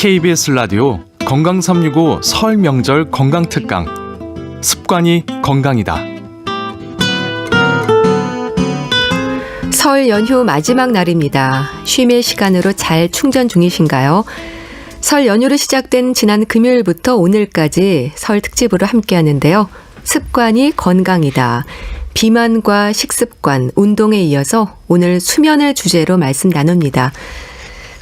KBS 라디오 건강 365 설 명절 건강 특강 습관이 건강이다. 설 연휴 마지막 날입니다. 쉼의 시간으로 잘 충전 중이신가요? 설 연휴로 시작된 지난 금요일부터 오늘까지 설 특집으로 함께하는데요. 습관이 건강이다. 비만과 식습관, 운동에 이어서 오늘 수면을 주제로 말씀 나눕니다.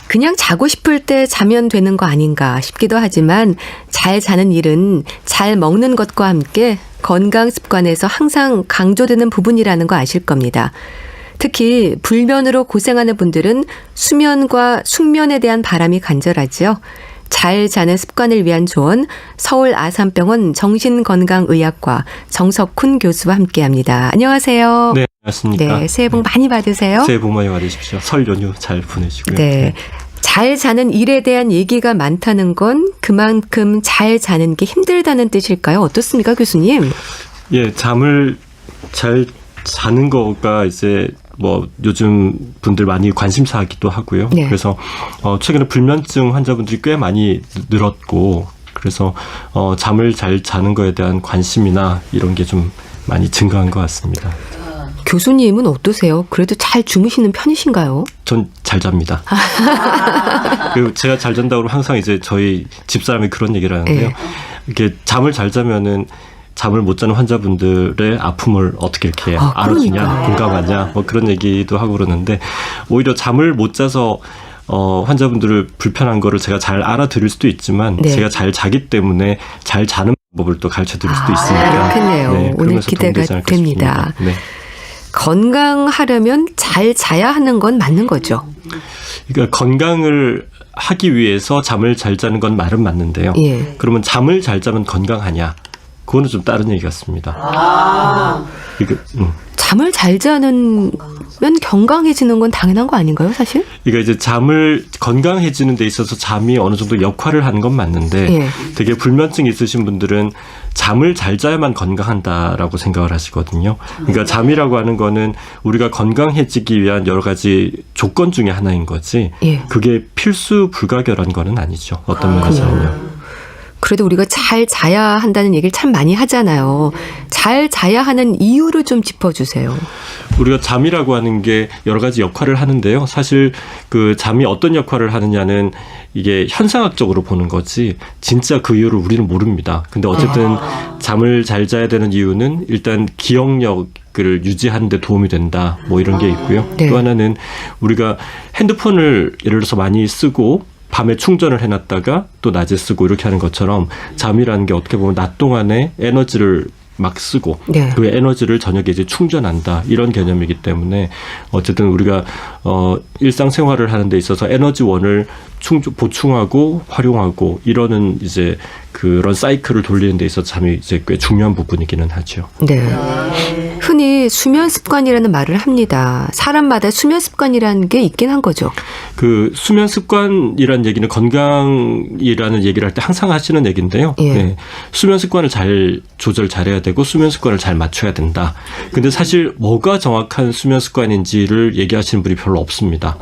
그냥 자고 싶을 때 자면 되는 거 아닌가 싶기도 하지만 잘 자는 일은 잘 먹는 것과 함께 건강 습관에서 항상 강조되는 부분이라는 거 아실 겁니다. 특히 불면으로 고생하는 분들은 수면과 숙면에 대한 바람이 간절하죠. 잘 자는 습관을 위한 조언, 서울 아산병원 정신건강의학과 정석훈 교수와 함께합니다. 안녕하세요. 네, 안녕하십니까. 네, 새해 복 많이 받으세요. 새해 복 많이 받으십시오. 설 연휴 잘 보내시고요. 네. 잘 자는 일에 대한 얘기가 많다는 건 그만큼 잘 자는 게 힘들다는 뜻일까요? 어떻습니까, 교수님? 예, 잠을 잘 자는 거가 이제 뭐 요즘 분들 많이 관심사이기도 하고요. 네. 그래서 최근에 불면증 환자분들이 꽤 많이 늘었고, 그래서 잠을 잘 자는 거에 대한 관심이나 이런 게 좀 많이 증가한 것 같습니다. 교수님은 어떠세요? 그래도 잘 주무시는 편이신가요? 전 잘 잡니다. 그리고 제가 잘 잔다고 그러면 항상 이제 저희 집사람이 그런 얘기를 하는데요. 네. 이렇게 잠을 잘 자면은 잠을 못 자는 환자분들의 아픔을 어떻게 이렇게 알아주냐, 그러니까요. 공감하냐, 뭐 그런 얘기도 하고 그러는데, 오히려 잠을 못 자서 환자분들을 불편한 거를 제가 잘 알아들을 수도 있지만, 네. 제가 잘 자기 때문에 잘 자는 방법을 또 가르쳐 드릴 수도 있으니까. 그렇겠네요. 오늘 그러면서 기대가 도움되지 않을까 됩니다. 싶습니다. 네. 건강하려면 잘 자야 하는 건 맞는 거죠. 그러니까 건강을 하기 위해서 잠을 잘 자는 건 말은 맞는데요. 예. 그러면 잠을 잘 자면 건강하냐? 그거는 좀 다른 얘기 같습니다. 잠을 잘 자면 건강해지는 건 당연한 거 아닌가요, 사실? 그러니까 이제 잠을 건강해지는 데 있어서 잠이 어느 정도 역할을 하는 건 맞는데, 예. 되게 불면증 있으신 분들은 잠을 잘 자야만 건강한다라고 생각을 하시거든요. 그러니까 잠이라고 하는 거는 우리가 건강해지기 위한 여러 가지 조건 중에 하나인 거지, 예. 그게 필수 불가결한 거는 아니죠. 어떤 면에서는요. 그래도 우리가 잘 자야 한다는 얘기를 참 많이 하잖아요. 잘 자야 하는 이유를 좀 짚어주세요. 우리가 잠이라고 하는 게 여러 가지 역할을 하는데요. 사실 그 잠이 어떤 역할을 하느냐는 이게 현상학적으로 보는 거지 진짜 그 이유를 우리는 모릅니다. 근데 어쨌든 잠을 잘 자야 되는 이유는 일단 기억력을 유지하는 데 도움이 된다. 뭐 이런 게 있고요. 네. 또 하나는 우리가 핸드폰을 예를 들어서 많이 쓰고 밤에 충전을 해놨다가 또 낮에 쓰고 이렇게 하는 것처럼 잠이라는 게 어떻게 보면 낮 동안에 에너지를 막 쓰고 네. 그 에너지를 저녁에 이제 충전한다 이런 개념이기 때문에 어쨌든 우리가 일상생활을 하는 데 있어서 에너지원을 보충하고 활용하고 이러는 이제 그런 사이클을 돌리는 데 있어서 잠이 이제 꽤 중요한 부분이기는 하죠. 네. 흔히 수면 습관이라는 말을 합니다. 사람마다 수면 습관이라는 게 있긴 한 거죠. 그 수면 습관이라는 얘기는 건강이라는 얘기를 할 때 항상 하시는 얘기인데요. 예. 네. 수면 습관을 잘 조절 잘해야 되고 수면 습관을 잘 맞춰야 된다. 근데 사실 뭐가 정확한 수면 습관인지를 얘기하시는 분이 별로 없습니다.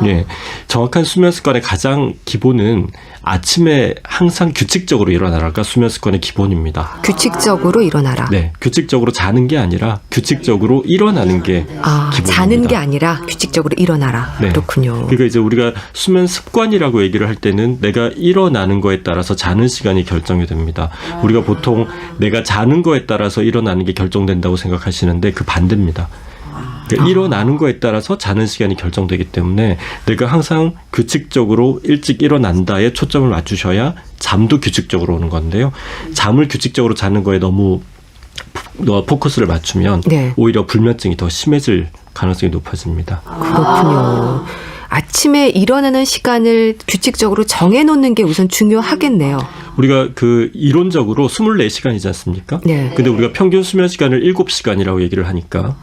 예. 예. 정확한 수면 습관의 가장 기본은 아침에 항상 규칙적으로 일어나라가 수면 습관의 기본입니다. 규칙적으로 일어나라. 네. 규칙적으로 자는 게 아니라 규칙적으로 일어나는 게 기본입니다. 자는 게 아니라 규칙적으로 일어나라. 네. 그렇군요. 그러니까 이제 우리가 수면 습관이라고 얘기를 할 때는 내가 일어나는 거에 따라서 자는 시간이 결정이 됩니다. 우리가 보통 내가 자는 거에 따라서 일어나는 게 결정된다고 생각하시는데 그 반대입니다. 그러니까 일어나는 거에 따라서 자는 시간이 결정되기 때문에 내가 항상 규칙적으로 일찍 일어난다에 초점을 맞추셔야 잠도 규칙적으로 오는 건데요. 잠을 규칙적으로 자는 거에 너무 포커스를 맞추면 네. 오히려 불면증이 더 심해질 가능성이 높아집니다. 그렇군요. 아침에 일어나는 시간을 규칙적으로 정해놓는 게 우선 중요하겠네요. 우리가 그 이론적으로 24시간이지 않습니까? 네. 근데 우리가 평균 수면 시간을 7시간이라고 얘기를 하니까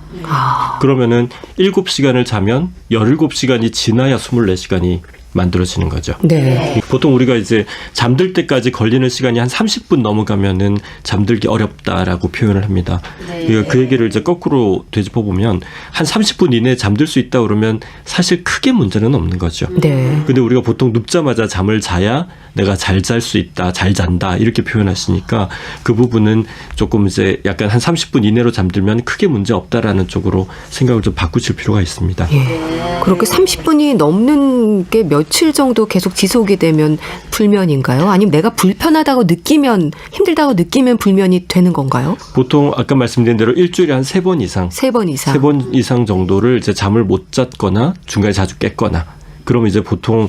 그러면은 7시간을 자면 17시간이 지나야 24시간이 만들어지는 거죠. 네. 보통 우리가 이제 잠들 때까지 걸리는 시간이 한 30분 넘어가면은 잠들기 어렵다라고 표현을 합니다. 그러니까 그 얘기를 이제 거꾸로 되짚어 보면 한 30분 이내에 잠들 수 있다 그러면 사실 크게 문제는 없는 거죠. 네. 근데 우리가 보통 눕자마자 잠을 자야 내가 잘 잘 수 있다, 잘 잔다 이렇게 표현하시니까 그 부분은 조금 이제 약간 한 30분 이내로 잠들면 크게 문제 없다라는 쪽으로 생각을 좀 바꾸실 필요가 있습니다. 예. 그렇게 30분이 넘는 게 며칠 정도 계속 지속이 되면 불면인가요? 아니면 내가 불편하다고 느끼면, 힘들다고 느끼면 불면이 되는 건가요? 보통 아까 말씀드린 대로 일주일에 한 3번 이상, 3번 이상. 3번 이상 정도를 이제 잠을 못 잤거나 중간에 자주 깼거나 그러면 이제 보통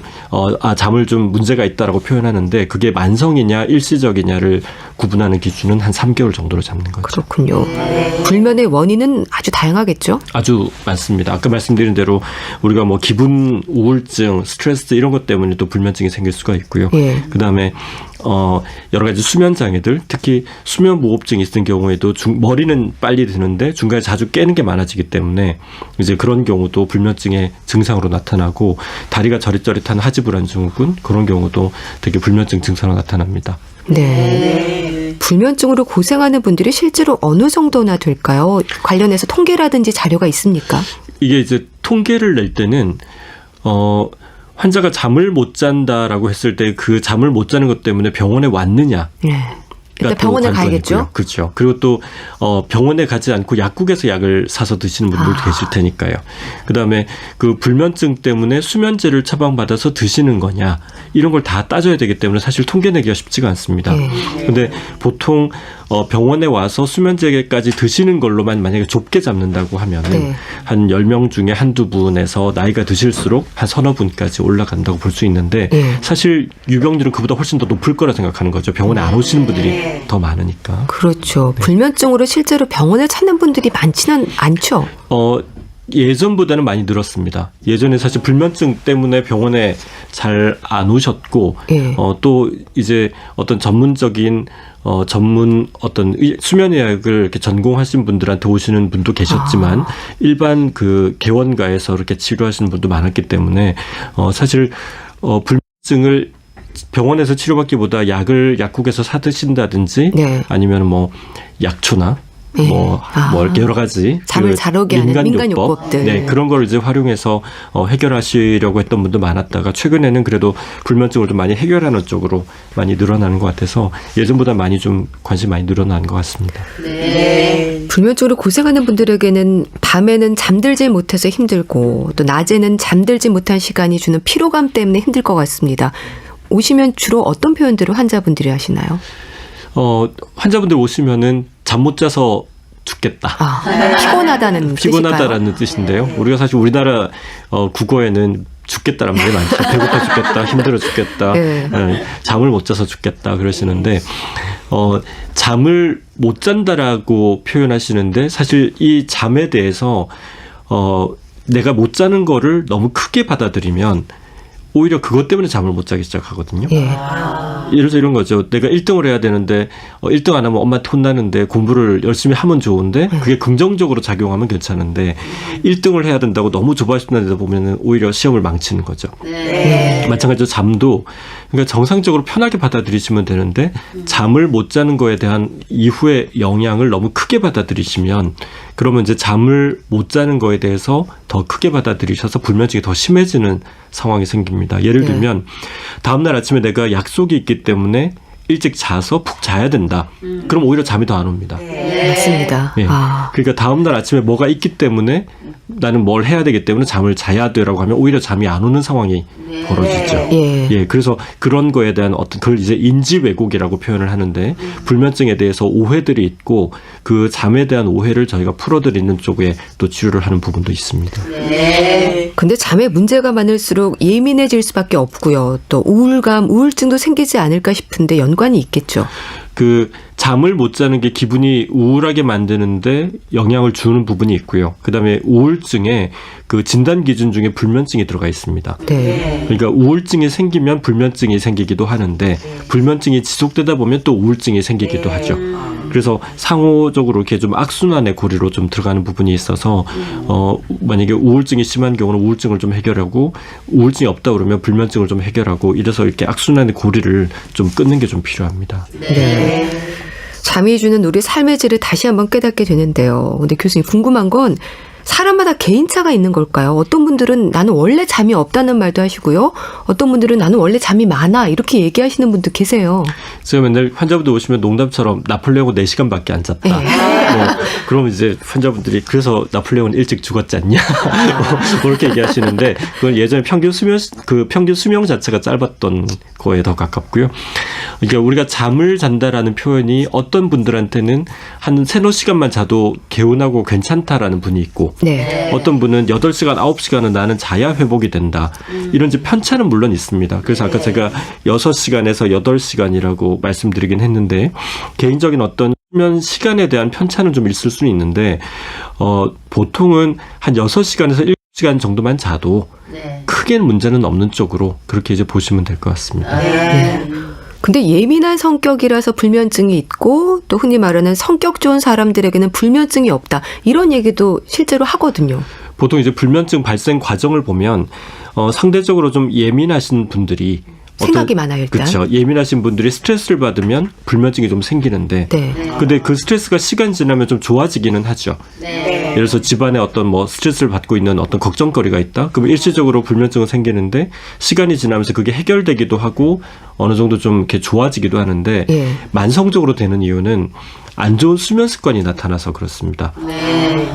잠을 좀 문제가 있다라고 표현하는데 그게 만성이냐 일시적이냐를 구분하는 기준은 한 3개월 정도로 잡는 거죠. 그렇군요. 불면의 원인은 아주 다양하겠죠? 아주 많습니다. 아까 말씀드린 대로 우리가 뭐 기분 우울증, 스트레스 이런 것 때문에 또 불면증이 생길 수가 있고요. 예. 그다음에 여러 가지 수면 장애들, 특히 수면 무호흡증이 있는 경우에도 머리는 빨리 드는데 중간에 자주 깨는 게 많아지기 때문에 이제 그런 경우도 불면증의 증상으로 나타나고 다리가 저릿저릿한 하지불안 증후군 그런 경우도 되게 불면증 증상으로 나타납니다. 네. 불면증으로 고생하는 분들이 실제로 어느 정도나 될까요? 관련해서 통계라든지 자료가 있습니까? 이게 이제 통계를 낼 때는 환자가 잠을 못 잔다라고 했을 때 그 잠을 못 자는 것 때문에 병원에 왔느냐? 네. 일단 병원에 가야겠죠. 그렇죠. 그리고 또 병원에 가지 않고 약국에서 약을 사서 드시는 분들도 계실 테니까요. 그다음에 그 불면증 때문에 수면제를 처방받아서 드시는 거냐 이런 걸 다 따져야 되기 때문에 사실 통계 내기가 쉽지가 않습니다. 그런데 보통 병원에 와서 수면제까지 드시는 걸로만 만약에 좁게 잡는다고 하면은 네. 한 10명 중에 한두 분에서 나이가 드실수록 한 서너 분까지 올라간다고 볼 수 있는데 네. 사실 유병률은 그보다 훨씬 더 높을 거라 생각하는 거죠. 병원에 안 오시는 분들이 더 많으니까. 그렇죠. 불면증으로 실제로 병원을 찾는 분들이 많지는 않죠. 예전보다는 많이 늘었습니다. 예전에 사실 불면증 때문에 병원에 잘 안 오셨고, 예. 또 이제 어떤 전문적인 전문 어떤 수면의학을 이렇게 전공하신 분들한테 오시는 분도 계셨지만 일반 그 개원가에서 이렇게 치료하시는 분도 많았기 때문에 사실 불면증을 병원에서 치료받기보다 약을 약국에서 사 드신다든지 네. 아니면 뭐 약초나 네. 뭐 여러 가지 잠을 잘 오게 하는 민간요법들 네, 그런 걸 이제 활용해서 해결하시려고 했던 분도 많았다가 최근에는 그래도 불면증을 좀 많이 해결하는 쪽으로 많이 늘어나는 것 같아서 예전보다 많이 좀 관심이 많이 늘어나는 것 같습니다. 네. 불면증으로 고생하는 분들에게는 밤에는 잠들지 못해서 힘들고 또 낮에는 잠들지 못한 시간이 주는 피로감 때문에 힘들 것 같습니다. 오시면 주로 어떤 표현들을 환자분들이 하시나요? 환자분들 오시면은 잠 못 자서 죽겠다. 피곤하다는 피곤하다라는 뜻인데요. 우리가 사실 우리나라 국어에는 죽겠다라는 말이 많죠. 배고파 죽겠다, 힘들어 죽겠다, 네. 잠을 못 자서 죽겠다 그러시는데 잠을 못 잔다라고 표현하시는데 사실 이 잠에 대해서 내가 못 자는 거를 너무 크게 받아들이면 오히려 그것 때문에 잠을 못 자기 시작하거든요. 예. 예를 들어 이런 거죠. 내가 1등을 해야 되는데 1등 안 하면 엄마한테 혼나는데 공부를 열심히 하면 좋은데 그게 긍정적으로 작용하면 괜찮은데 1등을 해야 된다고 너무 조바심나다 보면 오히려 시험을 망치는 거죠. 네. 마찬가지로 잠도 그러니까 정상적으로 편하게 받아들이시면 되는데 잠을 못 자는 거에 대한 이후의 영향을 너무 크게 받아들이시면 그러면 이제 잠을 못 자는 거에 대해서 더 크게 받아들이셔서 불면증이 더 심해지는 상황이 생깁니다. 예를 들면 다음날 아침에 내가 약속이 있기 때문에 일찍 자서 푹 자야 된다. 그럼 오히려 잠이 더 안 옵니다. 맞습니다. 네. 그러니까 다음날 아침에 뭐가 있기 때문에 나는 뭘 해야 되기 때문에 잠을 자야 돼라고 하면 오히려 잠이 안 오는 상황이 벌어지죠. 예. 그래서 그런 거에 대한 어떤 그걸 이제 인지 왜곡이라고 표현을 하는데 불면증에 대해서 오해들이 있고 그 잠에 대한 오해를 저희가 풀어드리는 쪽에 또 치료를 하는 부분도 있습니다. 근데 잠에 문제가 많을수록 예민해질 수밖에 없고요. 또 우울감, 우울증도 생기지 않을까 싶은데 연관이 있겠죠. 그 잠을 못 자는 게 기분이 우울하게 만드는데 영향을 주는 부분이 있고요. 그다음에 우울증에 그 진단 기준 중에 불면증이 들어가 있습니다. 네. 그러니까 우울증이 생기면 불면증이 생기기도 하는데 불면증이 지속되다 보면 또 우울증이 생기기도 하죠. 그래서 상호적으로 이렇게 좀 악순환의 고리로 좀 들어가는 부분이 있어서 만약에 우울증이 심한 경우는 우울증을 좀 해결하고 우울증이 없다 그러면 불면증을 좀 해결하고 이래서 이렇게 악순환의 고리를 좀 끊는 게 좀 필요합니다. 네. 잠이 주는 우리 삶의 질을 다시 한번 깨닫게 되는데요. 근데 교수님 궁금한 건 사람마다 개인차가 있는 걸까요? 어떤 분들은 나는 원래 잠이 없다는 말도 하시고요. 어떤 분들은 나는 원래 잠이 많아 이렇게 얘기하시는 분도 계세요. 제가 맨날 환자분들 오시면 농담처럼 나폴레옹은 4시간밖에 안 잤다. 그럼 이제 환자분들이 그래서 나폴레옹은 일찍 죽었지 않냐? 그렇게 얘기하시는데 그건 예전에 평균 수명 자체가 짧았던 거에 더 가깝고요. 그러니까 우리가 잠을 잔다라는 표현이 어떤 분들한테는 한 3-4시간만 자도 개운하고 괜찮다라는 분이 있고 네. 어떤 분은 8시간, 9시간은 나는 자야 회복이 된다. 이런 이제 편차는 물론 있습니다. 그래서 아까 제가 6시간에서 8시간이라고 말씀드리긴 했는데 개인적인 어떤 수면 시간에 대한 편차는 좀 있을 수는 있는데 보통은 한 6시간에서 7시간 정도만 자도 크게 문제는 없는 쪽으로 그렇게 이제 보시면 될 것 같습니다. 네. 근데 예민한 성격이라서 불면증이 있고 또 흔히 말하는 성격 좋은 사람들에게는 불면증이 없다. 이런 얘기도 실제로 하거든요. 보통 이제 불면증 발생 과정을 보면 상대적으로 좀 예민하신 분들이 생각이 많아요, 일단. 그렇죠. 예민하신 분들이 스트레스를 받으면 불면증이 좀 생기는데 네. 근데 그 스트레스가 시간 지나면 좀 좋아지기는 하죠. 예를 들어서 집안에 어떤 뭐 스트레스를 받고 있는 어떤 걱정거리가 있다. 그러면 일시적으로 불면증은 생기는데 시간이 지나면서 그게 해결되기도 하고 어느 정도 좀 이렇게 좋아지기도 하는데 예. 만성적으로 되는 이유는 안 좋은 수면 습관이 나타나서 그렇습니다.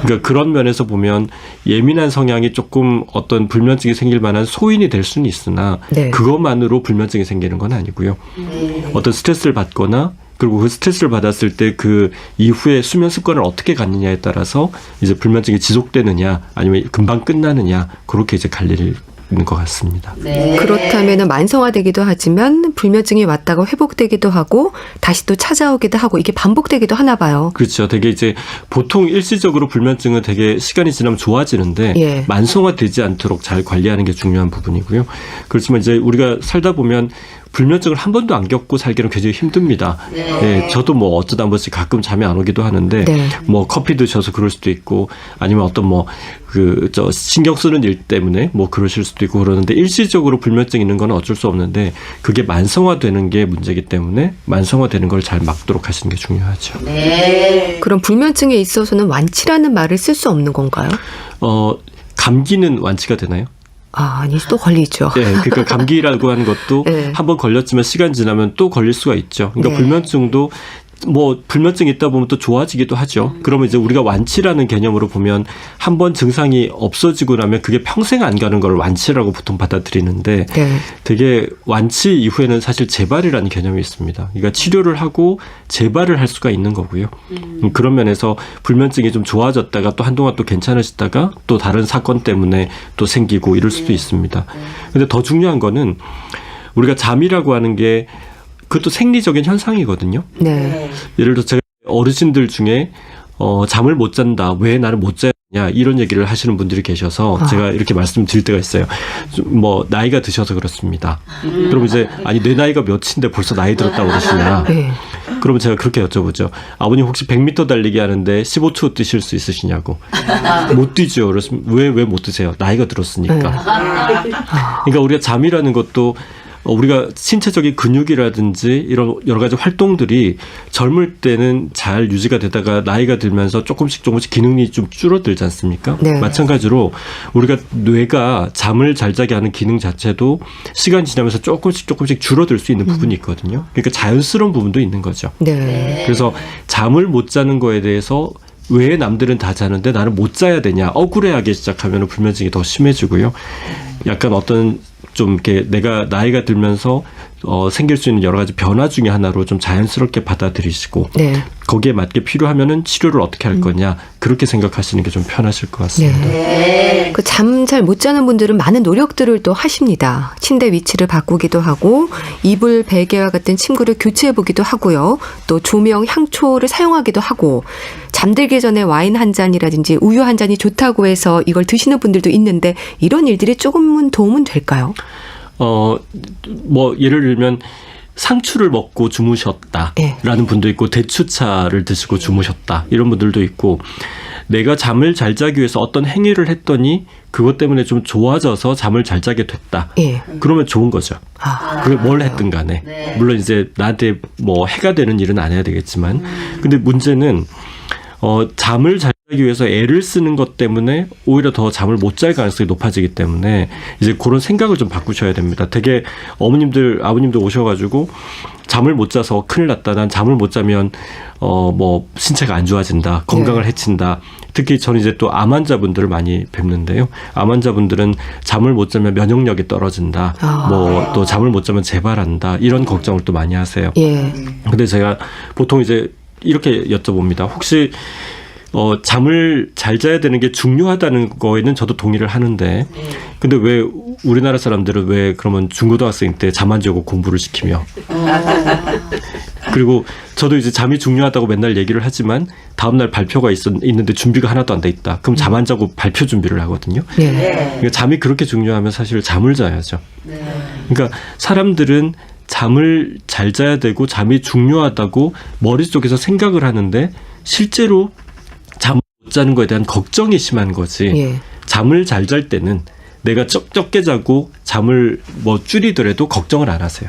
그러니까 그런 면에서 보면 예민한 성향이 조금 어떤 불면증이 생길 만한 소인이 될 수는 있으나 네. 그것만으로 불면증이 생기는 건 아니고요. 어떤 스트레스를 받거나 그리고 그 스트레스를 받았을 때 그 이후에 수면 습관을 어떻게 갖느냐에 따라서 이제 불면증이 지속되느냐 아니면 금방 끝나느냐 그렇게 이제 갈리는 것 같습니다. 그렇다면 만성화되기도 하지만 불면증이 왔다가 회복되기도 하고 다시 또 찾아오기도 하고 이게 반복되기도 하나 봐요. 그렇죠. 되게 이제 보통 일시적으로 불면증은 되게 시간이 지나면 좋아지는데 예. 만성화되지 않도록 잘 관리하는 게 중요한 부분이고요. 그렇지만 이제 우리가 살다 보면 불면증을 한 번도 안 겪고 살기는 굉장히 힘듭니다. 네, 저도 뭐 어쩌다 한 번씩 가끔 잠이 안 오기도 하는데 네. 뭐 커피 드셔서 그럴 수도 있고 아니면 어떤 뭐 신경 쓰는 일 때문에 뭐 그러실 수도 있고 그러는데 일시적으로 불면증 있는 건 어쩔 수 없는데 그게 만성화되는 게 문제이기 때문에 만성화되는 걸 잘 막도록 하시는 게 중요하죠. 그럼 불면증에 있어서는 완치라는 말을 쓸 수 없는 건가요? 감기는 완치가 되나요? 아니 또 걸리죠. 네, 그러니까 감기라고 하는 것도 네. 한번 걸렸지만 시간 지나면 또 걸릴 수가 있죠. 그러니까 네. 불면증도 뭐 불면증이 있다 보면 또 좋아지기도 하죠. 그러면 이제 우리가 완치라는 개념으로 보면 한번 증상이 없어지고 나면 그게 평생 안 가는 걸 완치라고 보통 받아들이는데 네. 되게 완치 이후에는 사실 재발이라는 개념이 있습니다. 그러니까 치료를 하고 재발을 할 수가 있는 거고요. 그런 면에서 불면증이 좀 좋아졌다가 또 한동안 또 괜찮아지다가 또 다른 사건 때문에 또 생기고 이럴 수도 있습니다. 근데 더 중요한 거는 우리가 잠이라고 하는 게 그것도 생리적인 현상이거든요. 네. 예를 들어 제가 어르신들 중에 잠을 못 잔다. 왜 나는 못 자냐 이런 얘기를 하시는 분들이 계셔서 제가 이렇게 말씀드릴 때가 있어요. 뭐 나이가 드셔서 그렇습니다. 그럼 이제 아니 내 나이가 몇인데 벌써 나이 들었다고 그러시냐. 네. 그러면 제가 그렇게 여쭤보죠. 아버님 혹시 100m 달리기 하는데 15초 뛰실 수 있으시냐고. 못 뛰죠. 그렇습니다. 왜 못 뛰세요? 나이가 들었으니까. 그러니까 우리가 잠이라는 것도 우리가 신체적인 근육이라든지 이런 여러 가지 활동들이 젊을 때는 잘 유지가 되다가 나이가 들면서 조금씩 기능이 좀 줄어들지 않습니까? 네. 마찬가지로 우리가 뇌가 잠을 잘 자게 하는 기능 자체도 시간 지나면서 조금씩 줄어들 수 있는 부분이 있거든요. 그러니까 자연스러운 부분도 있는 거죠. 네. 그래서 잠을 못 자는 거에 대해서 왜 남들은 다 자는데 나는 못 자야 되냐 억울해하기 시작하면 불면증이 더 심해지고요. 약간 어떤 좀 이렇게 내가 나이가 들면서 생길 수 있는 여러 가지 변화 중에 하나로 좀 자연스럽게 받아들이시고 네. 거기에 맞게 필요하면은 치료를 어떻게 할 거냐 그렇게 생각하시는 게 좀 편하실 것 같습니다. 네. 그 잠 잘 못 자는 분들은 많은 노력들을 또 하십니다. 침대 위치를 바꾸기도 하고 이불 베개와 같은 침구를 교체해 보기도 하고요. 또 조명, 향초를 사용하기도 하고 잠들기 전에 와인 한 잔이라든지 우유 한 잔이 좋다고 해서 이걸 드시는 분들도 있는데 이런 일들이 조금은 도움은 될까요? 뭐 예를 들면 상추를 먹고 주무셨다라는 분도 있고 대추차를 드시고 주무셨다 이런 분들도 있고 내가 잠을 잘 자기 위해서 어떤 행위를 했더니 그것 때문에 좀 좋아져서 잠을 잘 자게 됐다. 예. 그러면 좋은 거죠. 그게 뭘 했든 간에. 물론 이제 나한테 뭐 해가 되는 일은 안 해야 되겠지만 근데 문제는 잠을 잘 자기 위해서 애를 쓰는 것 때문에 오히려 더 잠을 못 잘 가능성이 높아지기 때문에 이제 그런 생각을 좀 바꾸셔야 됩니다. 되게 어머님들, 아버님들 오셔가지고 잠을 못 자서 큰일 났다. 난 잠을 못 자면 뭐 신체가 안 좋아진다. 건강을 해친다. 특히 저는 이제 또 암 환자분들을 많이 뵙는데요. 암 환자분들은 잠을 못 자면 면역력이 떨어진다. 뭐 또 잠을 못 자면 재발한다. 이런 걱정을 또 많이 하세요. 예. 근데 제가 보통 이제 이렇게 여쭤봅니다. 혹시 잠을 잘 자야 되는 게 중요하다는 거에는 저도 동의를 하는데 근데 왜 우리나라 사람들은 왜 그러면 중고등학생 때 잠 안 자고 공부를 시키며 그리고 저도 이제 잠이 중요하다고 맨날 얘기를 하지만 다음날 발표가 있는데 준비가 하나도 안 돼 있다. 그럼 잠 안 자고 발표 준비를 하거든요. 그러니까 잠이 그렇게 중요하면 사실 잠을 자야죠. 그러니까 사람들은 잠을 잘 자야 되고 잠이 중요하다고 머릿속에서 생각을 하는데 실제로 잠 못 자는 거에 대한 걱정이 심한 거지. 예. 잠을 잘 잘 때는 내가 적게 자고 잠을 뭐 줄이더라도 걱정을 안 하세요.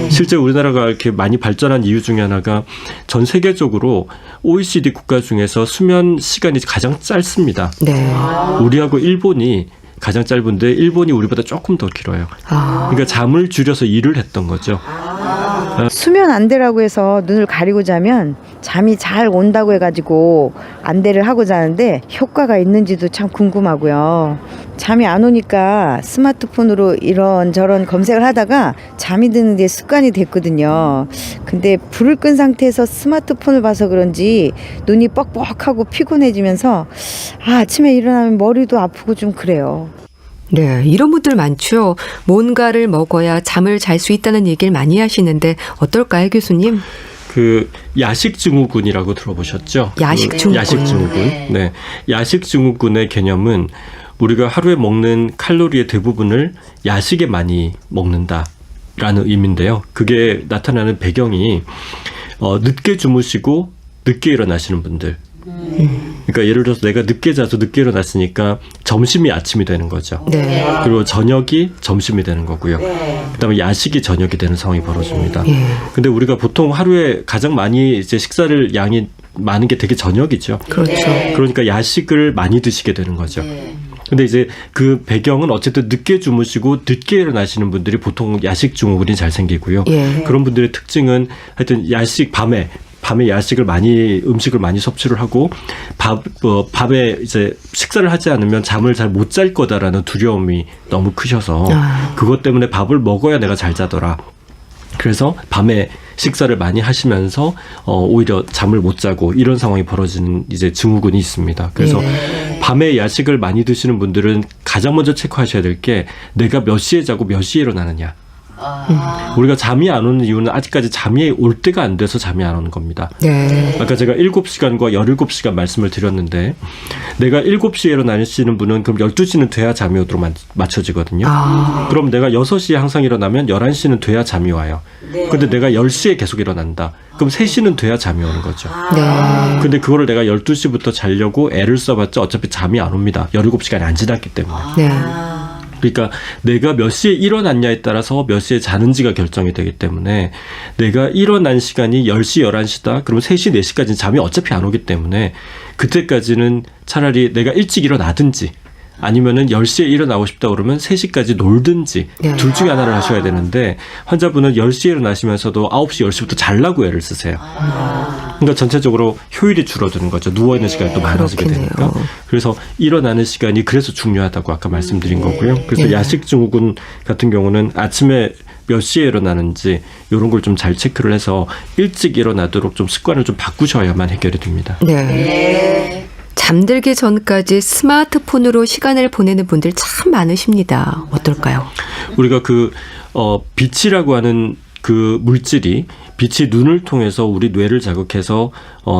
실제 우리나라가 이렇게 많이 발전한 이유 중에 하나가 전 세계적으로 OECD 국가 중에서 수면 시간이 가장 짧습니다. 네. 우리하고 일본이 가장 짧은데 일본이 우리보다 조금 더 길어요. 그러니까 잠을 줄여서 일을 했던 거죠. 수면 안대라고 해서 눈을 가리고 자면 잠이 잘 온다고 해가지고 안대를 하고 자는데 효과가 있는지도 참 궁금하고요. 잠이 안 오니까 스마트폰으로 이런저런 검색을 하다가 잠이 드는 게 습관이 됐거든요. 근데 불을 끈 상태에서 스마트폰을 봐서 그런지 눈이 뻑뻑하고 피곤해지면서 아침에 일어나면 머리도 아프고 좀 그래요. 네, 이런 분들 많죠. 뭔가를 먹어야 잠을 잘 수 있다는 얘기를 많이 하시는데 어떨까요, 교수님? 그 야식 증후군이라고 들어보셨죠? 야식 증후군. 야식 증후군. 네. 야식 증후군의 개념은 우리가 하루에 먹는 칼로리의 대부분을 야식에 많이 먹는다라는 의미인데요. 그게 나타나는 배경이 늦게 주무시고 늦게 일어나시는 분들. 그러니까 예를 들어서 내가 늦게 자서 늦게 일어났으니까 점심이 아침이 되는 거죠. 네. 그리고 저녁이 점심이 되는 거고요. 그다음에 야식이 저녁이 되는 상황이 벌어집니다. 예. 근데 우리가 보통 하루에 가장 많이 이제 식사를 양이 많은 게 되게 저녁이죠. 그렇죠. 그러니까 야식을 많이 드시게 되는 거죠. 근데 이제 그 배경은 어쨌든 늦게 주무시고 늦게 일어나시는 분들이 보통 야식 증후군이 잘 생기고요. 예. 그런 분들의 특징은 하여튼 야식 밤에 야식을 음식을 많이 섭취를 하고 밤에 이제 식사를 하지 않으면 잠을 잘 못 잘 거다라는 두려움이 너무 크셔서 그것 때문에 밥을 먹어야 내가 잘 자더라. 그래서 밤에 식사를 많이 하시면서 오히려 잠을 못 자고 이런 상황이 벌어지는 이제 증후군이 있습니다. 그래서 밤에 야식을 많이 드시는 분들은 가장 먼저 체크하셔야 될 게 내가 몇 시에 자고 몇 시에 일어나느냐. 우리가 잠이 안 오는 이유는 아직까지 잠이 올 때가 안 돼서 잠이 안 오는 겁니다. 네. 아까 제가 7시간과 17시간 말씀을 드렸는데 내가 7시에 일어나시는 분은 그럼 12시는 돼야 잠이 오도록 맞춰지거든요. 그럼 내가 6시에 항상 일어나면 11시는 돼야 잠이 와요. 근데 내가 10시에 계속 일어난다. 그럼 3시는 돼야 잠이 오는 거죠. 네. 근데 그거를 내가 12시부터 자려고 애를 써봤자 어차피 잠이 안 옵니다. 17시간이 안 지났기 때문에. 네. 그러니까 내가 몇 시에 일어났냐에 따라서 몇 시에 자는지가 결정이 되기 때문에 내가 일어난 시간이 10시, 11시다. 그러면 3시, 4시까지는 잠이 어차피 안 오기 때문에 그때까지는 차라리 내가 일찍 일어나든지 아니면은 10시에 일어나고 싶다 그러면 3시까지 놀든지 네. 둘 중에 하나를 하셔야 되는데 환자분은 10시에 일어나시면서도 9시, 10시부터 자려고 애를 쓰세요. 그러니까 전체적으로 효율이 줄어드는 거죠. 누워있는 시간이 또 많아지게 그렇겠네요. 되니까. 그래서 일어나는 시간이 그래서 중요하다고 아까 말씀드린 거고요. 그래서 야식 증후군 같은 경우는 아침에 몇 시에 일어나는지 이런 걸 좀 잘 체크를 해서 일찍 일어나도록 좀 습관을 좀 바꾸셔야만 해결이 됩니다. 네. 잠들기 전까지 스마트폰으로 시간을 보내는 분들 참 많으십니다. 어떨까요? 우리가 빛이라고 하는 그 물질이 빛이 눈을 통해서 우리 뇌를 자극해서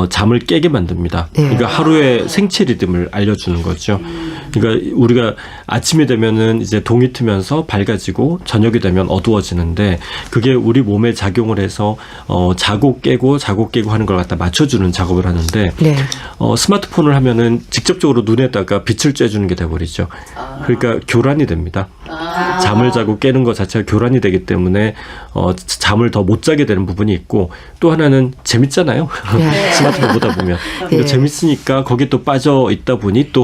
잠을 깨게 만듭니다. 네. 그러니까 하루의 생체 리듬을 알려주는 거죠. 그러니까 우리가 아침이 되면은 이제 동이 트면서 밝아지고 저녁이 되면 어두워지는데 그게 우리 몸에 작용을 해서 자고 깨고 하는 걸 갖다 맞춰주는 작업을 하는데 네. 스마트폰을 하면은 직접적으로 눈에다가 빛을 쬐주는 게 돼버리죠. 그러니까 교란이 됩니다. 잠을 자고 깨는 것 자체가 교란이 되기 때문에 잠을 더 못 자게 되는 부분이 있고 또 하나는 재밌잖아요. 네. 스마트폰 보다 보면 그러니까 예. 재밌으니까 거기에 또 빠져 있다 보니 또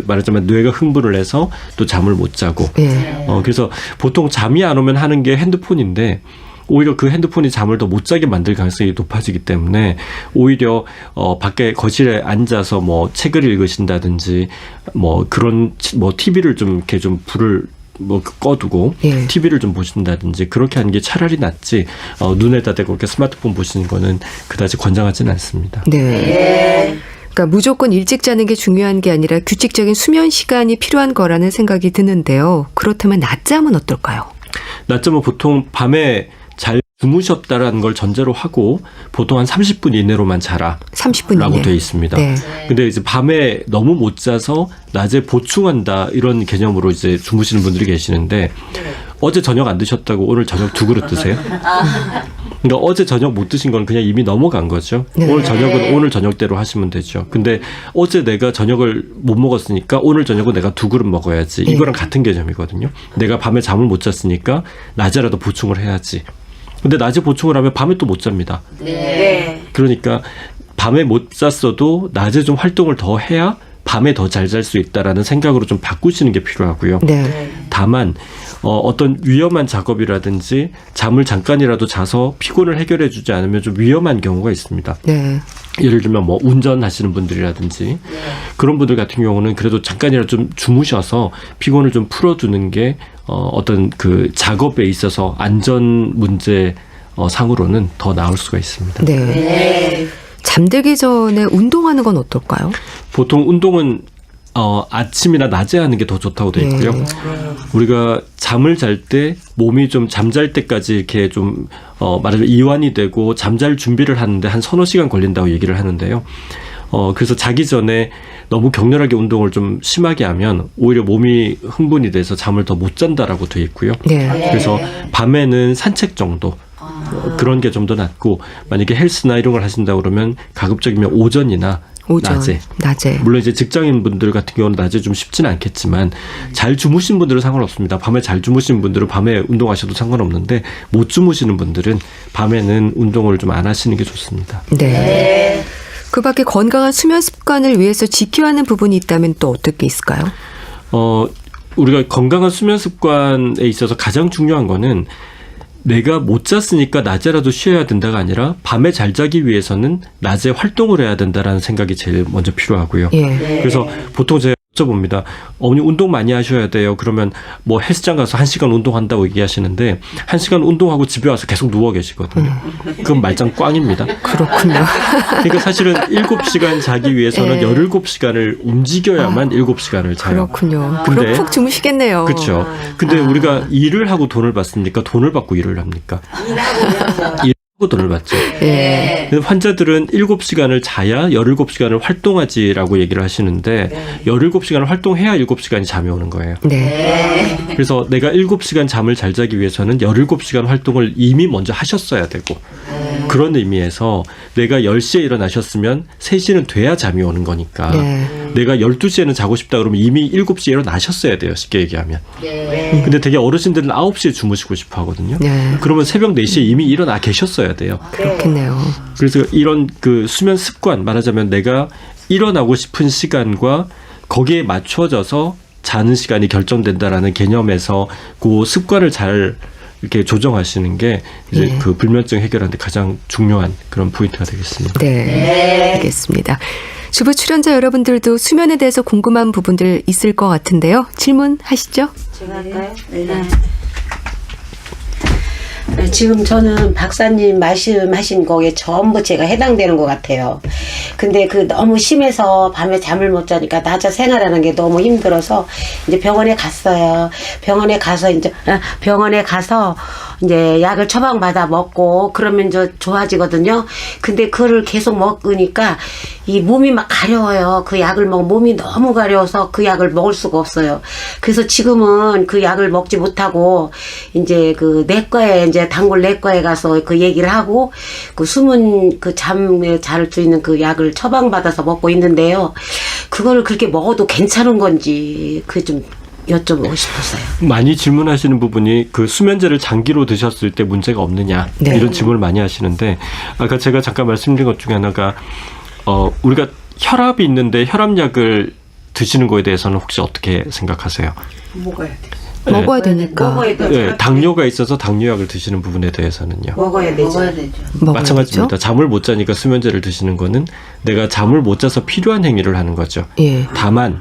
말하자면 뇌가 흥분을 해서 또 잠을 못 자고 예. 그래서 보통 잠이 안 오면 하는 게 핸드폰인데 오히려 그 핸드폰이 잠을 더 못 자게 만들 가능성이 높아지기 때문에 오히려 밖에 거실에 앉아서 뭐 책을 읽으신다든지 뭐 그런 뭐 TV를 좀 이렇게 좀 불을 뭐 꺼두고 예. TV를 좀 보신다든지 그렇게 하는 게 차라리 낫지 눈에다 대고 이렇게 스마트폰 보시는 거는 그다지 권장하지는 않습니다. 네. 그러니까 무조건 일찍 자는 게 중요한 게 아니라 규칙적인 수면 시간이 필요한 거라는 생각이 드는데요. 그렇다면 낮잠은 어떨까요? 낮잠은 보통 밤에 잘 주무셨다라는 걸 전제로 하고 보통 한 30분 이내로만 자라 30분 라고 이내. 되어 있습니다. 네. 근데 이제 밤에 너무 못 자서 낮에 보충한다 이런 개념으로 이제 주무시는 분들이 계시는데 어제 저녁 안 드셨다고 오늘 저녁 2그릇 드세요? 그러니까 어제 저녁 못 드신 건 그냥 이미 넘어간 거죠. 네. 오늘 저녁은 오늘 저녁대로 하시면 되죠. 근데 어제 내가 저녁을 못 먹었으니까 오늘 저녁은 내가 2그릇 먹어야지. 이거랑 같은 개념이거든요. 내가 밤에 잠을 못 잤으니까 낮에라도 보충을 해야지. 근데 낮에 보충을 하면 밤에 또 못 잡니다. 네. 그러니까 밤에 못 잤어도 낮에 좀 활동을 더 해야 밤에 더 잘 잘 수 있다라는 생각으로 좀 바꾸시는 게 필요하고요. 네. 다만 어떤 위험한 작업이라든지 잠을 잠깐이라도 자서 피곤을 해결해 주지 않으면 좀 위험한 경우가 있습니다. 네. 예를 들면 뭐 운전하시는 분들이라든지 그런 분들 같은 경우는 그래도 잠깐이라도 좀 주무셔서 피곤을 좀 풀어주는 게 어떤 그 작업에 있어서 안전 문제 상으로는 더 나을 수가 있습니다. 네. 네. 잠들기 전에 운동하는 건 어떨까요? 보통 운동은 아침이나 낮에 하는 게 더 좋다고 되어 있고요. 네. 우리가 잠을 잘 때 몸이 좀 잠잘 때까지 이렇게 좀 말하자면 이완이 되고 잠잘 준비를 하는데 한 서너 시간 걸린다고 얘기를 하는데요. 그래서 자기 전에 너무 격렬하게 운동을 좀 심하게 하면 오히려 몸이 흥분이 돼서 잠을 더 못 잔다라고 되어 있고요. 네. 그래서 밤에는 산책 정도 그런 게 좀 더 낫고 만약에 헬스나 이런 걸 하신다 그러면 가급적이면 오전이나 오전, 낮에. 물론 이제 직장인 분들 같은 경우는 낮에 좀 쉽지는 않겠지만 잘 주무신 분들은 상관없습니다. 밤에 잘 주무신 분들은 밤에 운동하셔도 상관없는데 못 주무시는 분들은 밤에는 운동을 좀 안 하시는 게 좋습니다. 네. 그 밖에 건강한 수면 습관을 위해서 지켜야 하는 부분이 있다면 또 어떤 게 있을까요? 우리가 건강한 수면 습관에 있어서 가장 중요한 거는 내가 못 잤으니까 낮에라도 쉬어야 된다가 아니라 밤에 잘 자기 위해서는 낮에 활동을 해야 된다라는 생각이 제일 먼저 필요하고요. 예. 그래서 보통 제가 여쭤봅니다. 어머니 운동 많이 하셔야 돼요. 그러면 뭐 헬스장 가서 1시간 운동한다고 얘기하시는데 1시간 운동하고 집에 와서 계속 누워 계시거든요. 그건 말짱 꽝입니다. 그렇군요. 그러니까 사실은 7시간 자기 위해서는 17시간을 움직여야만 7시간을 자요. 그렇군요. 근데- 그럼 푹 주무시겠네요. 그렇죠. 근데 우리가 일을 하고 돈을 받습니까? 돈을 받고 일을 합니까? 일하고 돈을 받죠. 예. 근데 환자들은 7시간을 자야 17시간을 활동하지라고 얘기를 하시는데 17시간을 활동해야 7시간이 잠이 오는 거예요. 네. 그래서 내가 7시간 잠을 잘 자기 위해서는 17시간 활동을 이미 먼저 하셨어야 되고 그런 의미에서 내가 10시에 일어나셨으면 3시는 돼야 잠이 오는 거니까 네. 내가 12시에는 자고 싶다 그러면 이미 7시에 일어나셨어야 돼요. 쉽게 얘기하면. 근데 되게 어르신들은 9시에 주무시고 싶어 하거든요. 네. 그러면 새벽 4시에 이미 일어나 계셨어야 돼요. 그렇겠네요. 그래서 이런 그 수면 습관 말하자면 내가 일어나고 싶은 시간과 거기에 맞춰져서 자는 시간이 결정된다라는 개념에서 그 습관을 잘 이렇게 조정하시는 게 이제 예. 그 불면증 해결하는데 가장 중요한 그런 포인트가 되겠습니다. 네. 알겠습니다. 주부 출연자 여러분들도 수면에 대해서 궁금한 부분들 있을 것 같은데요. 질문하시죠. 제가 할까요? 네, 지금 저는 박사님 말씀하신 거에 전부 제가 해당되는 것 같아요. 근데 그 너무 심해서 밤에 잠을 못 자니까 낮에 생활하는 게 너무 힘들어서 이제 병원에 갔어요. 병원에 가서 이제 약을 처방받아 먹고 그러면 저 좋아지거든요. 근데 그거를 계속 먹으니까 이 몸이 막 가려워요. 그 약을 먹으면 몸이 너무 가려워서 그 약을 먹을 수가 없어요. 그래서 지금은 그 약을 먹지 못하고 이제 그 내과에 이제 단골 내과에 가서 그 얘기를 하고 그 숨은 그 잠에 잘 수 있는 그 약을 처방받아서 먹고 있는데요. 그거를 그렇게 먹어도 괜찮은 건지 그 좀 여쭤보고 싶었어요. 많이 질문하시는 부분이 그 수면제를 장기로 드셨을 때 문제가 없느냐 네. 이런 질문을 많이 하시는데 아까 제가 잠깐 말씀드린 것 중에 하나가 우리가 혈압이 있는데 혈압약을 드시는 거에 대해서는 혹시 어떻게 생각하세요? 먹어야 돼. 먹어야 되니까. 먹어야 돼. 네, 당뇨가 있어서 당뇨약을 드시는 부분에 대해서는요. 먹어야 되죠. 먹어야죠. 마찬가지입니다. 잠을 못 자니까 수면제를 드시는 거는 내가 잠을 못 자서 필요한 행위를 하는 거죠. 예. 다만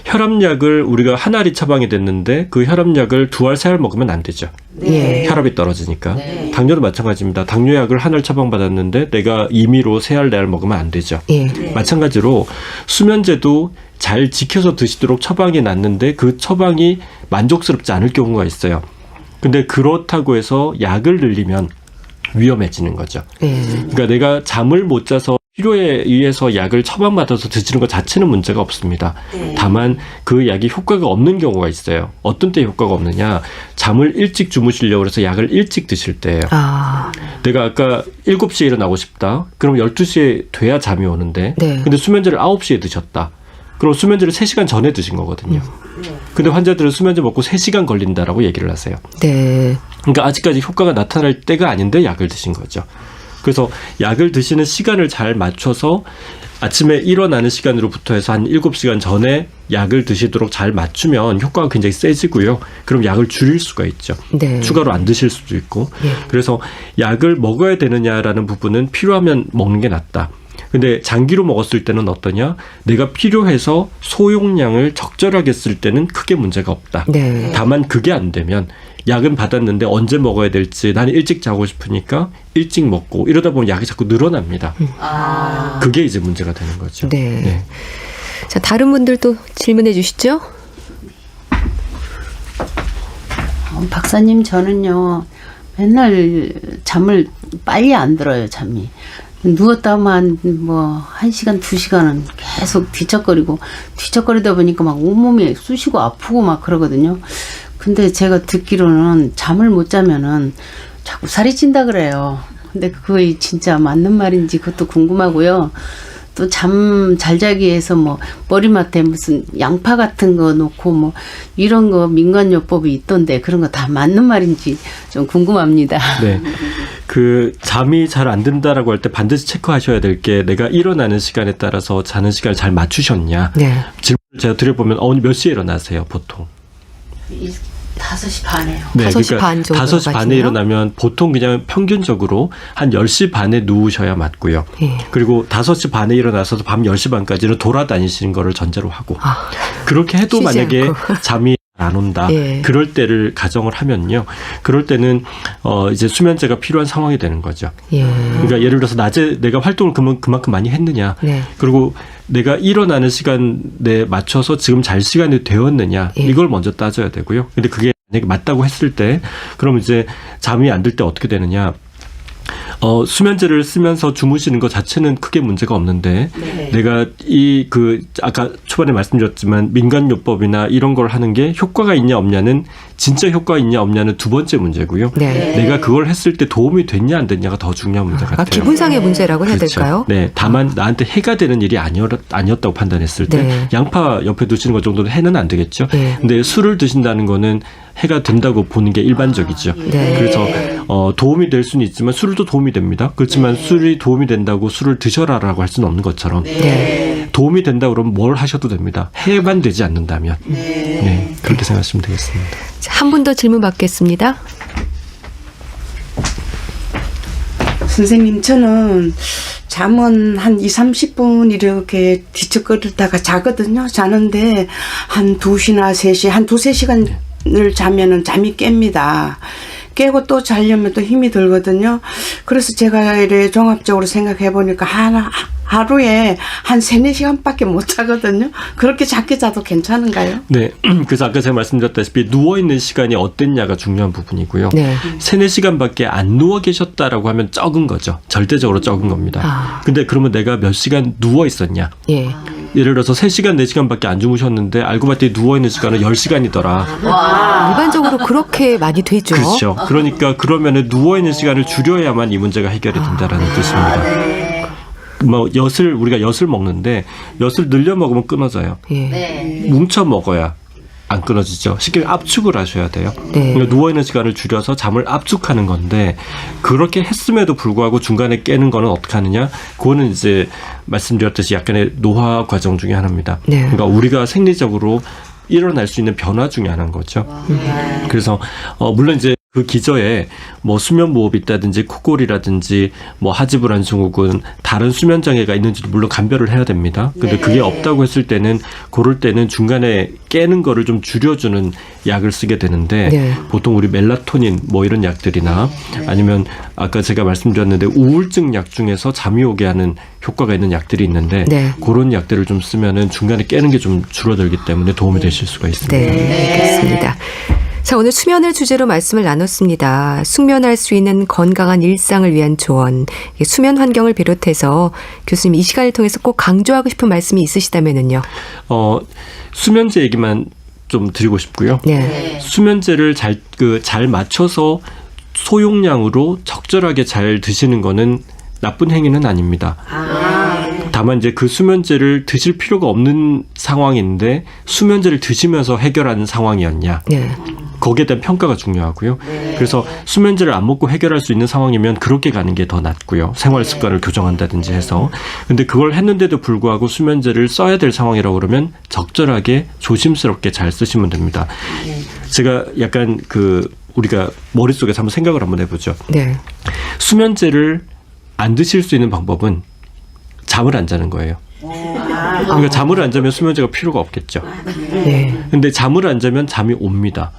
혈압약을 우리가 한 알이 처방이 됐는데 그 혈압약을 2알, 3알 먹으면 안 되죠. 예. 혈압이 떨어지니까. 네. 당뇨도 마찬가지입니다. 당뇨약을 한 알 처방받았는데 내가 임의로 3알, 4알 먹으면 안 되죠. 예. 마찬가지로 수면제도 잘 지켜서 드시도록 처방이 났는데 그 처방이 만족스럽지 않을 경우가 있어요. 근데 그렇다고 해서 약을 늘리면 위험해지는 거죠. 예. 그러니까 내가 잠을 못 자서 필요에 의해서 약을 처방받아서 드시는 것 자체는 문제가 없습니다. 다만 그 약이 효과가 없는 경우가 있어요. 어떤 때 효과가 없느냐? 잠을 일찍 주무시려고 해서 약을 일찍 드실 때예요. 아. 내가 아까 7시에 일어나고 싶다. 그럼 12시에 돼야 잠이 오는데 네. 근데 수면제를 9시에 드셨다. 그럼 수면제를 3시간 전에 드신 거거든요. 근데 환자들은 수면제 먹고 3시간 걸린다라고 얘기를 하세요. 네. 그러니까 아직까지 효과가 나타날 때가 아닌데 약을 드신 거죠. 그래서 약을 드시는 시간을 잘 맞춰서 아침에 일어나는 시간으로부터 해서 한 7시간 전에 약을 드시도록 잘 맞추면 효과가 굉장히 세지고요. 그럼 약을 줄일 수가 있죠. 네. 추가로 안 드실 수도 있고. 예. 그래서 약을 먹어야 되느냐라는 부분은 필요하면 먹는 게 낫다. 근데 장기로 먹었을 때는 어떠냐? 내가 필요해서 소용량을 적절하게 쓸 때는 크게 문제가 없다. 네. 다만 그게 안 되면 약은 받았는데 언제 먹어야 될지 나는 일찍 자고 싶으니까 일찍 먹고 이러다 보면 약이 자꾸 늘어납니다. 그게 이제 문제가 되는 거죠. 네. 자, 다른 분들도 질문해 주시죠. 박사님, 저는요 맨날 잠을 빨리 안 들어요. 잠이 누웠다만 뭐 1시간 2시간은 계속 뒤척거리다 보니까 막 온몸이 쑤시고 아프고 막 그러거든요. 근데 제가 듣기로는 잠을 못 자면은 자꾸 살이 찐다 그래요. 근데 그거 진짜 맞는 말인지 그것도 궁금하고요. 또 잠 잘 자기 위해서 뭐 머리맡에 무슨 양파 같은 거 놓고 뭐 이런 거 민간요법이 있던데 그런 거 다 맞는 말인지 좀 궁금합니다. 네. 그 잠이 잘 안 든다라고 할 때 반드시 체크하셔야 될 게 내가 일어나는 시간에 따라서 자는 시간을 잘 맞추셨냐. 네. 질문을 제가 드려보면 오늘 몇 시에 일어나세요 보통? 5시 반에요. 네, 5시 반 정도가 5시 반에 같네요. 일어나면 보통 그냥 평균적으로 한 10시 반에 누우셔야 맞고요. 예. 그리고 5시 반에 일어나서도 밤 10시 반까지는 돌아다니시는 거를 전제로 하고 아. 그렇게 해도 쉬지 만약에 않고. 잠이 안 온다. 예. 그럴 때를 가정을 하면요. 그럴 때는 이제 수면제가 필요한 상황이 되는 거죠. 예. 그러니까 예를 들어서 낮에 내가 활동을 그만큼 많이 했느냐. 네. 그리고 내가 일어나는 시간에 맞춰서 지금 잘 시간이 되었느냐. 예. 이걸 먼저 따져야 되고요. 근데 그게 만약에 맞다고 했을 때 그럼 이제 잠이 안 들 때 어떻게 되느냐. 수면제를 쓰면서 주무시는 것 자체는 크게 문제가 없는데 내가 아까 초반에 말씀드렸지만 민간요법이나 이런 걸 하는 게 효과가 있냐 없냐는 진짜 효과가 있냐 없냐는 두 번째 문제고요. 네. 내가 그걸 했을 때 도움이 됐냐 안 됐냐가 더 중요한 문제 같아요. 기분상의 문제라고 해야 그렇죠. 될까요? 네, 다만 나한테 해가 되는 일이 아니었다고 판단했을 때 네. 양파 옆에 두시는 것 정도는 해는 안 되겠죠. 네. 근데 술을 드신다는 거는 해가 된다고 보는 게 일반적이죠. 네. 그래서 도움이 될 수는 있지만 술도 도움이 됩니다. 그렇지만 술이 도움이 된다고 술을 드셔라라고 할 수는 없는 것처럼 네. 도움이 된다 그러면 뭘 하셔도 됩니다. 해만 되지 않는다면. 네, 그렇게 생각하시면 되겠습니다. 한 분 더 질문 받겠습니다. 선생님, 저는 잠은 한 20-30분 이렇게 뒤척거리다가 자거든요. 자는데 한 2시나 3시, 한 2-3시간을 자면은 잠이 깹니다. 깨고 또 자려면 또 힘이 들거든요. 그래서 제가 이래 종합적으로 생각해 보니까 하루에 한 3-4시간밖에 못 자거든요. 그렇게 작게 자도 괜찮은가요? 네. 그래서 아까 제가 말씀드렸다시피 누워있는 시간이 어땠냐가 중요한 부분이고요. 네. 3-4시간밖에 안 누워 계셨다라고 하면 적은 거죠. 절대적으로 적은 겁니다. 아. 근데 그러면 내가 몇 시간 누워 있었냐? 예. 예를 들어서 3시간, 4시간밖에 안 주무셨는데 알고 봤더니 누워있는 시간은 10시간이더라. 일반적으로 그렇게 많이 되죠. 그렇죠. 그러니까 그러면은 누워있는 시간을 줄여야만 이 문제가 해결이 된다라는 뜻입니다. 뭐 우리가 엿을 먹는데 엿을 늘려 먹으면 끊어져요. 예. 뭉쳐 먹어야 안 끊어지죠. 쉽게 압축을 하셔야 돼요. 네. 그러니까 누워있는 시간을 줄여서 잠을 압축하는 건데 그렇게 했음에도 불구하고 중간에 깨는 거는 어떻게 하느냐? 그거는 이제 말씀드렸듯이 약간의 노화 과정 중에 하나입니다. 네. 그러니까 우리가 생리적으로 일어날 수 있는 변화 중에 하나인 거죠. 그래서 물론 이제 그 기저에 뭐 수면 무호흡이 있다든지 코골이라든지 뭐 하지불안 증후군 다른 수면 장애가 있는지도 물론 감별을 해야 됩니다. 근데 그게 없다고 했을 때는 그럴 때는 중간에 깨는 거를 좀 줄여주는 약을 쓰게 되는데 네. 보통 우리 멜라토닌 뭐 이런 약들이나 아니면 아까 제가 말씀드렸는데 우울증 약 중에서 잠이 오게 하는 효과가 있는 약들이 있는데 네. 그런 약들을 좀 쓰면은 중간에 깨는 게 좀 줄어들기 때문에 도움이 되실 수가 있습니다. 네, 알겠습니다. 자, 오늘 수면을 주제로 말씀을 나눴습니다. 숙면할 수 있는 건강한 일상을 위한 조언, 수면 환경을 비롯해서 교수님 이 시간을 통해서 꼭 강조하고 싶은 말씀이 있으시다면은요. 수면제 얘기만 좀 드리고 싶고요. 네. 수면제를 잘 맞춰서 소용량으로 적절하게 잘 드시는 거는 나쁜 행위는 아닙니다. 다만 이제 그 수면제를 드실 필요가 없는 상황인데 수면제를 드시면서 해결하는 상황이었냐. 네. 거기에 대한 평가가 중요하고요. 그래서 수면제를 안 먹고 해결할 수 있는 상황이면 그렇게 가는 게 더 낫고요. 생활 습관을 교정한다든지 해서. 근데 그걸 했는데도 불구하고 수면제를 써야 될 상황이라고 그러면 적절하게 조심스럽게 잘 쓰시면 됩니다. 제가 약간 우리가 머릿속에서 한번 생각을 한번 해보죠. 네. 수면제를 안 드실 수 있는 방법은 잠을 안 자는 거예요. 그러니까 잠을 안 자면 수면제가 필요가 없겠죠. 네. 근데 잠을 안 자면 잠이 옵니다.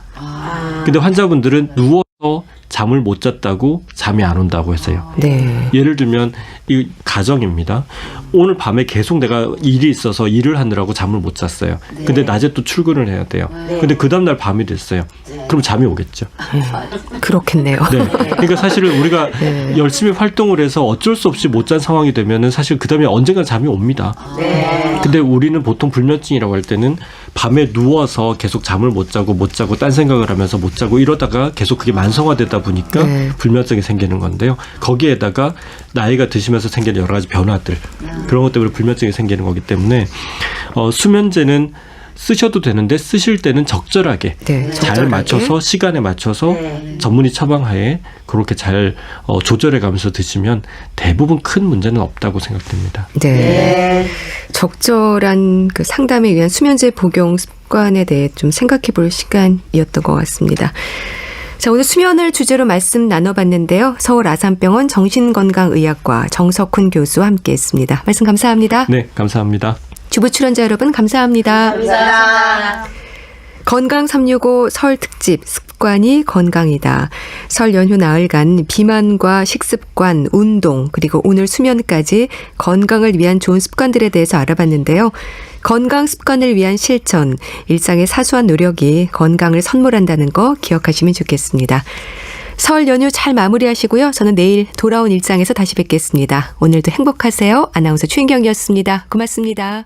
근데 환자분들은 누워서 잠을 못 잤다고 잠이 안 온다고 했어요. 네. 예를 들면 이 가정입니다. 오늘 밤에 계속 내가 일이 있어서 일을 하느라고 잠을 못 잤어요. 근데 낮에 또 출근을 해야 돼요. 근데 그 다음날 밤이 됐어요. 그럼 잠이 오겠죠. 그렇겠네요. 네. 그러니까 사실은 우리가 네. 열심히 활동을 해서 어쩔 수 없이 못 잔 상황이 되면은 사실 그 다음에 언젠가 잠이 옵니다. 근데 우리는 보통 불면증이라고 할 때는 밤에 누워서 계속 잠을 못 자고 딴 생각을 하면서 못 자고 이러다가 계속 그게 만성화되다 보니까 네. 불면증이 생기는 건데요. 거기에다가 나이가 드시면서 생기는 여러 가지 변화들 그런 것 때문에 불면증이 생기는 거기 때문에 수면제는 쓰셔도 되는데 쓰실 때는 적절하게 네, 잘 적절하게. 맞춰서 시간에 맞춰서 전문의 처방하에 그렇게 잘 조절해 가면서 드시면 대부분 큰 문제는 없다고 생각됩니다. 네. 적절한 그 상담에 의한 수면제 복용 습관에 대해 좀 생각해 볼 시간이었던 것 같습니다. 자, 오늘 수면을 주제로 말씀 나눠봤는데요. 서울 아산병원 정신건강의학과 정석훈 교수와 함께했습니다. 말씀 감사합니다. 네, 감사합니다. 주부 출연자 여러분 감사합니다. 감사합니다. 건강 365 설 특집 습관이 건강이다. 설 연휴 나흘간 비만과 식습관, 운동 그리고 오늘 수면까지 건강을 위한 좋은 습관들에 대해서 알아봤는데요. 건강 습관을 위한 실천, 일상의 사소한 노력이 건강을 선물한다는 거 기억하시면 좋겠습니다. 설 연휴 잘 마무리하시고요. 저는 내일 돌아온 일상에서 다시 뵙겠습니다. 오늘도 행복하세요. 아나운서 최인경이었습니다. 고맙습니다.